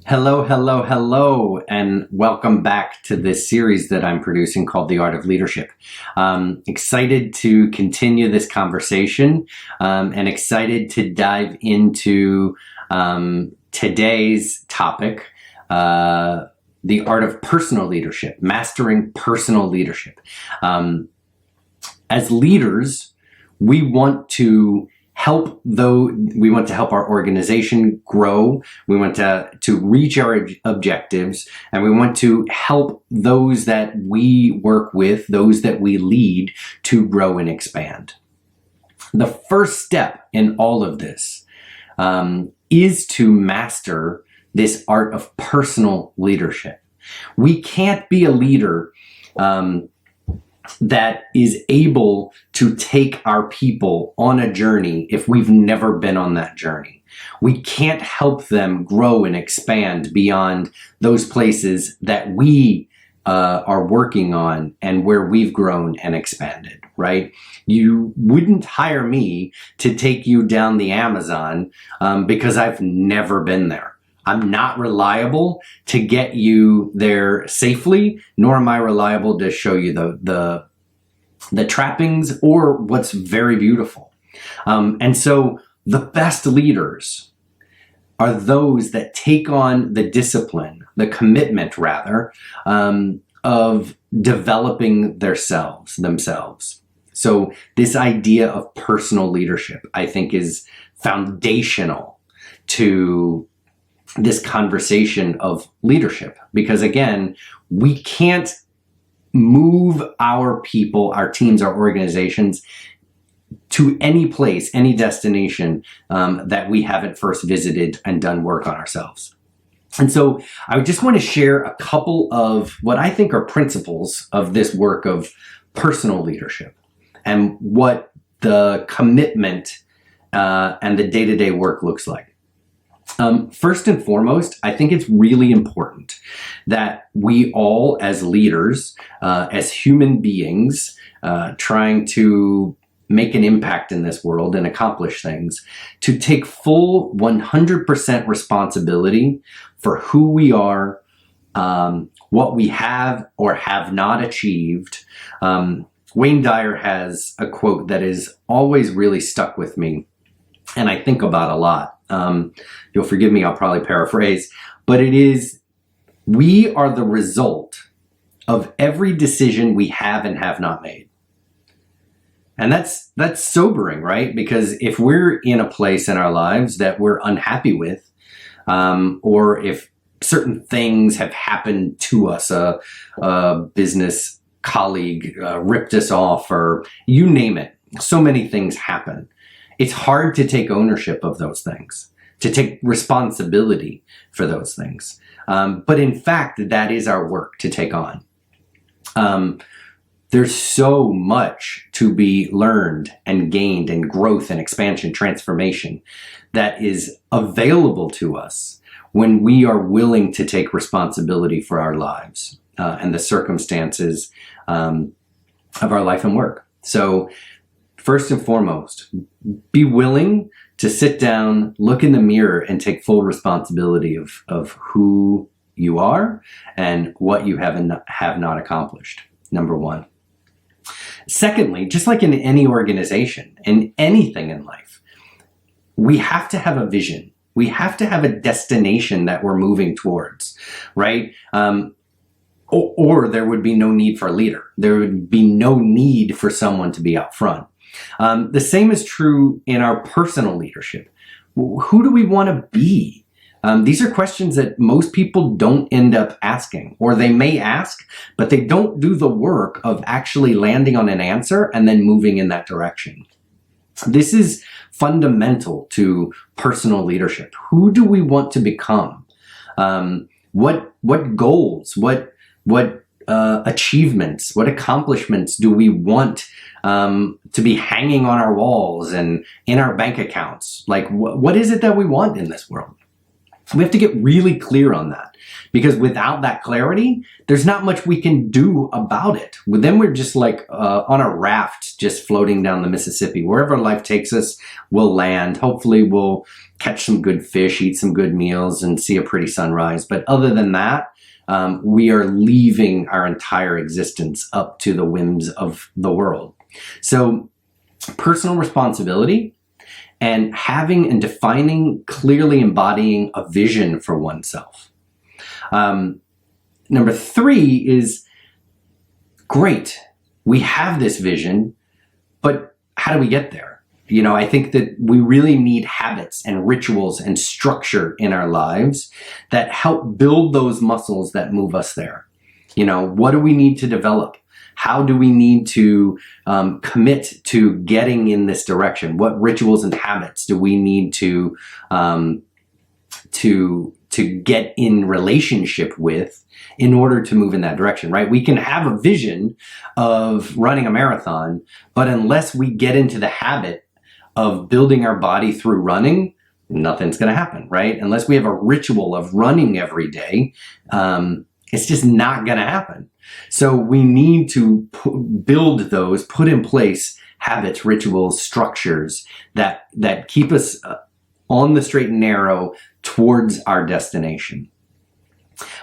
Hello, hello, hello, and welcome back to this series that I'm producing called The Art of Leadership. Excited to continue this conversation and excited to dive into today's topic, the art of personal leadership, mastering personal leadership. As leaders, we want to help our organization grow. We want to reach our objectives, and we want to help those that we work with, those that we lead, to grow and expand. The first step in all of this is to master this art of personal leadership. We can't be a leader that is able to take our people on a journey if we've never been on that journey. We can't help them grow and expand beyond those places that we are working on and where we've grown and expanded, right? You wouldn't hire me to take you down the Amazon because I've never been there. I'm not reliable to get you there safely, nor am I reliable to show you the trappings or what's very beautiful. And so the best leaders are those that take on the discipline, the commitment rather, of developing themselves. So this idea of personal leadership, I think, is foundational to this conversation of leadership, because again, we can't move our people, our teams, our organizations to any place, any destination that we haven't first visited and done work on ourselves. And so I just want to share a couple of what I think are principles of this work of personal leadership and what the commitment and the day-to-day work looks like. First and foremost, I think it's really important that we all, as leaders, as human beings, trying to make an impact in this world and accomplish things, to take full 100% responsibility for who we are, what we have or have not achieved. Wayne Dyer has a quote that is always really stuck with me and I think about a lot. You'll forgive me, I'll probably paraphrase, but it is, we are the result of every decision we have and have not made. And that's sobering, right? Because if we're in a place in our lives that we're unhappy with, or if certain things have happened to us, a business colleague ripped us off, or you name it, so many things happen. It's hard to take ownership of those things, to take responsibility for those things. But in fact, that is our work to take on. There's so much to be learned and gained, and growth and expansion, transformation that is available to us when we are willing to take responsibility for our lives and the circumstances of our life and work. So first and foremost, be willing to sit down, look in the mirror, and take full responsibility of who you are and what you have not accomplished, number one. Secondly, just like in any organization, in anything in life, we have to have a vision. We have to have a destination that we're moving towards, right? Or there would be no need for a leader. There would be no need for someone to be out front. The same is true in our personal leadership. Who do we want to be? These are questions that most people don't end up asking, or they may ask, but they don't do the work of actually landing on an answer and then moving in that direction. This is fundamental to personal leadership. Who do we want to become? What goals, what achievements, what accomplishments do we want to be hanging on our walls and in our bank accounts? Like, what is it that we want in this world? We have to get really clear on that, because without that clarity, there's not much we can do about it. Then we're just like on a raft, just floating down the Mississippi. Wherever life takes us, we'll land. Hopefully we'll catch some good fish, eat some good meals, and see a pretty sunrise. But other than that, we are leaving our entire existence up to the whims of the world. So personal responsibility and having and defining, clearly embodying a vision for oneself. Number 3 is, great, we have this vision, but how do we get there? You know, I think that we really need habits and rituals and structure in our lives that help build those muscles that move us there. You know, what do we need to develop? How do we need to commit to getting in this direction? What rituals and habits do we need to get in relationship with in order to move in that direction, right? We can have a vision of running a marathon, but unless we get into the habit of building our body through running, nothing's going to happen, right? Unless we have a ritual of running every day, it's just not going to happen. So we need to build those, put in place habits, rituals, structures that keep us on the straight and narrow towards our destination.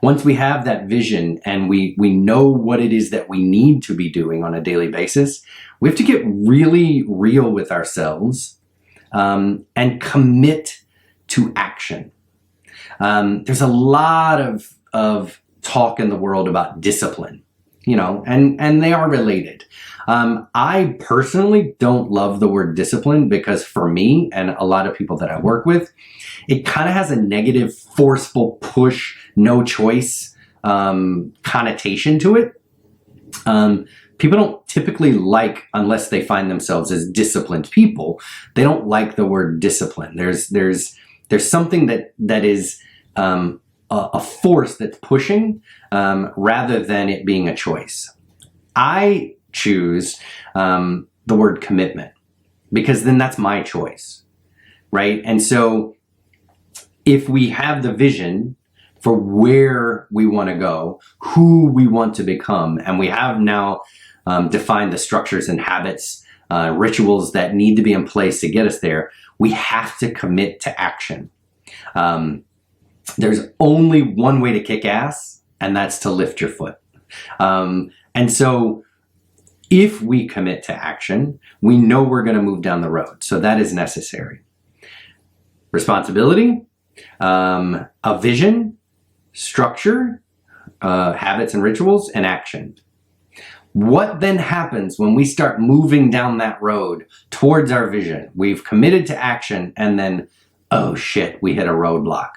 Once we have that vision and we know what it is that we need to be doing on a daily basis, we have to get really real with ourselves and commit to action. There's a lot of talk in the world about discipline, you know, and they are related. I personally don't love the word discipline because for me and a lot of people that I work with, it kind of has a negative, forceful push, no choice connotation to it. People don't typically like, unless they find themselves as disciplined people, they don't like the word discipline. There's something that is a force that's pushing rather than it being a choice. I choose the word commitment because then that's my choice, right? And so if we have the vision for where we want to go, who we want to become, and we have now defined the structures and habits, rituals that need to be in place to get us there, we have to commit to action. There's only one way to kick ass, and that's to lift your foot. And so if we commit to action, we know we're going to move down the road. So that is necessary. Responsibility, a vision, structure, habits and rituals, and action. What then happens when we start moving down that road towards our vision? We've committed to action, and then, oh shit, we hit a roadblock.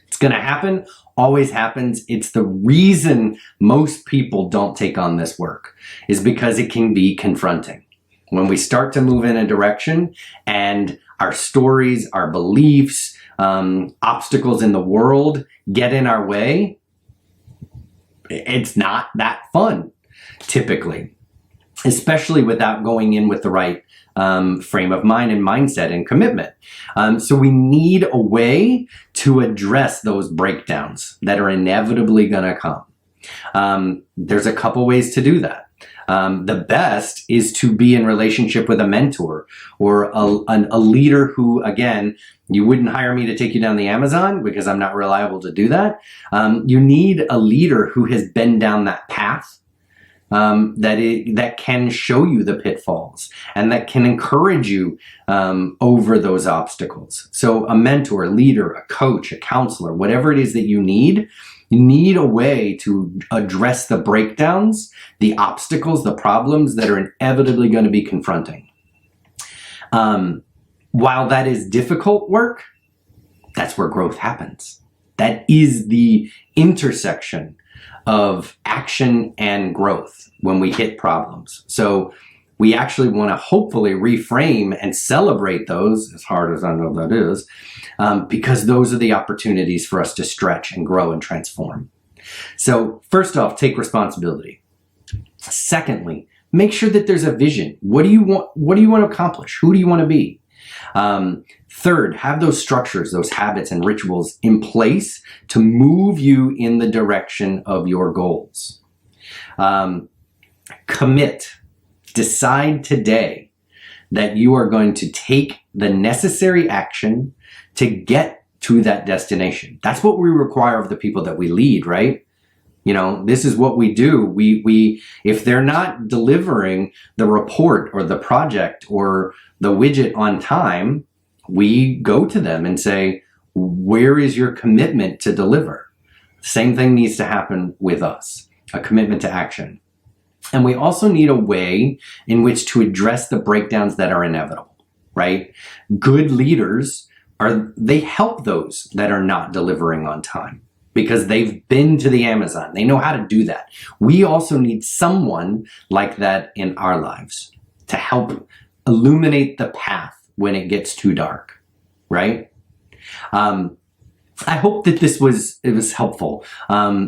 It's going to happen, always happens. It's the reason most people don't take on this work, is because it can be confronting. When we start to move in a direction and our stories, our beliefs, obstacles in the world get in our way, it's not that fun, typically, especially without going in with the right frame of mind and mindset and commitment. So we need a way to address those breakdowns that are inevitably going to come. There's a couple ways to do that. The best is to be in relationship with a mentor or a leader who, again, you wouldn't hire me to take you down the Amazon because I'm not reliable to do that. You need a leader who has been down that path, that can show you the pitfalls and that can encourage you over those obstacles. So a mentor, a leader, a coach, a counselor, whatever it is that you need a way to address the breakdowns, the obstacles, the problems that are inevitably going to be confronting. While that is difficult work, that's where growth happens. That is the intersection of action and growth when we hit problems. So we actually want to hopefully reframe and celebrate those, as hard as I know that is, because those are the opportunities for us to stretch and grow and transform. So first off, take responsibility. Secondly, make sure that there's a vision. What do you want to accomplish? Who do you want to be? Third, have those structures, those habits and rituals in place to move you in the direction of your goals. Commit. Decide today that you are going to take the necessary action to get to that destination. That's what we require of the people that we lead, right? You know, this is what we do. We if they're not delivering the report or the project or the widget on time, we go to them and say, where is your commitment to deliver? Same thing needs to happen with us, a commitment to action. And we also need a way in which to address the breakdowns that are inevitable, right? Good leaders they help those that are not delivering on time because they've been to the Amazon. They know how to do that. We also need someone like that in our lives to help illuminate the path when it gets too dark, right? I hope that it was helpful.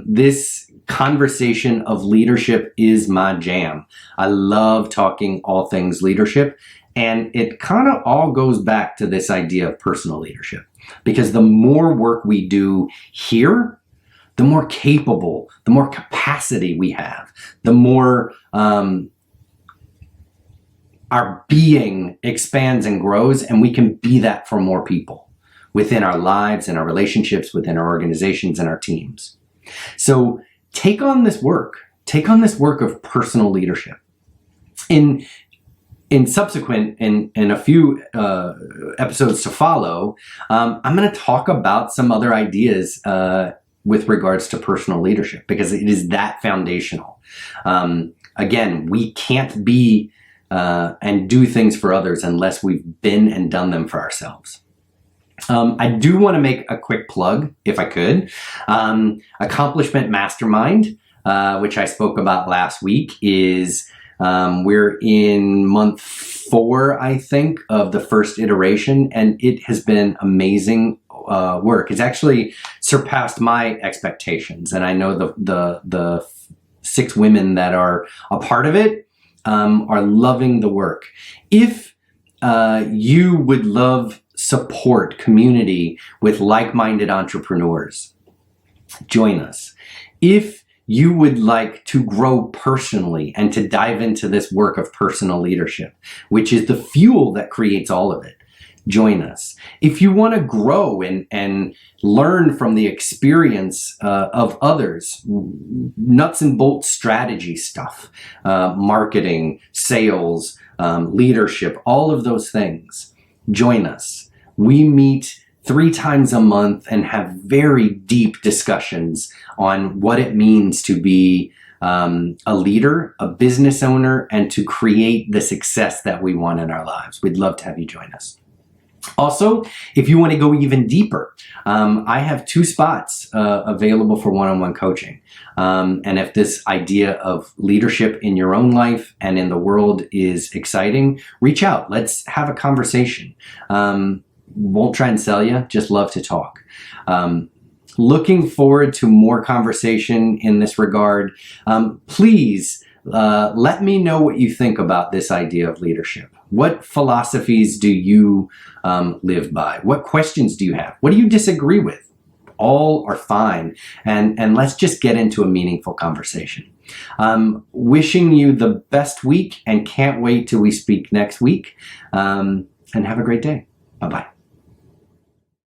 This conversation of leadership is my jam. I love talking all things leadership, and it kind of all goes back to this idea of personal leadership, because the more work we do here, the more capable, the more capacity we have, the more our being expands and grows, and we can be that for more people within our lives and our relationships, within our organizations and our teams. So take on this work. Take on this work of personal leadership. In subsequent, in a few episodes to follow, I'm going to talk about some other ideas with regards to personal leadership, because it is that foundational. Again, we can't be and do things for others unless we've been and done them for ourselves. I do want to make a quick plug, if I could. Accomplishment Mastermind, which I spoke about last week, is we're in month 4, I think, of the first iteration, and it has been amazing work. It's actually surpassed my expectations, and I know the 6 women that are a part of it are loving the work. If you would love support, community with like-minded entrepreneurs, join us. If you would like to grow personally and to dive into this work of personal leadership, which is the fuel that creates all of it, join us. If you want to grow and learn from the experience of others, nuts and bolts strategy stuff, marketing, sales, leadership, all of those things, join us. We meet 3 times a month and have very deep discussions on what it means to be a leader, a business owner, and to create the success that we want in our lives. We'd love to have you join us. Also, if you want to go even deeper, I have 2 spots available for one-on-one coaching. And if this idea of leadership in your own life and in the world is exciting, reach out. Let's have a conversation. Won't try and sell you, just love to talk. Looking forward to more conversation in this regard. Please let me know what you think about this idea of leadership. What philosophies do you live by? What questions do you have? What do you disagree with? All are fine. And let's just get into a meaningful conversation. Wishing you the best week and can't wait till we speak next week. And have a great day. Bye-bye.